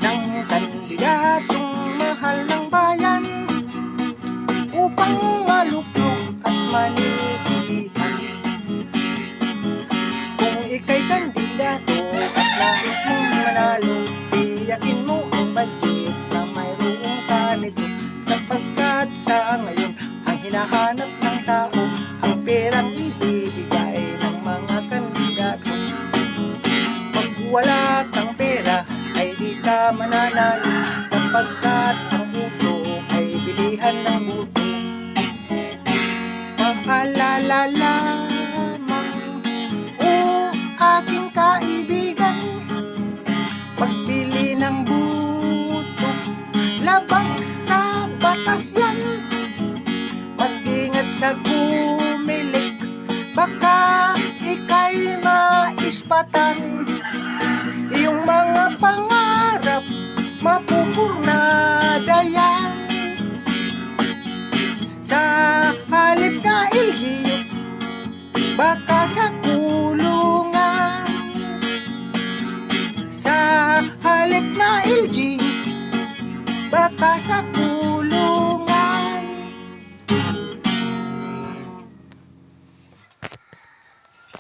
ng kandidatong mahal ng bayan upang maluklok at manitihan. Kung ika'y kandidato at nais mong manalo, tiyakin mo ang budget na mayroong ka nito, sapagkat sa ngayon ang hinahanap ng tao ang perang ibibigay ng mga kandidato. Pag wala kang pera ay di ka mananalo, sapagkat ang puso ay bilihan ng buto. Paalala lamang, o aking kaibigan, pagbili ng buto labag sa batas yan. Mag-ingat sa kumilik, baka ika'y maispatan. Iyong mga pangarap mapupurnada yan. Sa halip na LGU, baka sa kulungan. Sa halip na LGU, baka sa kulungan.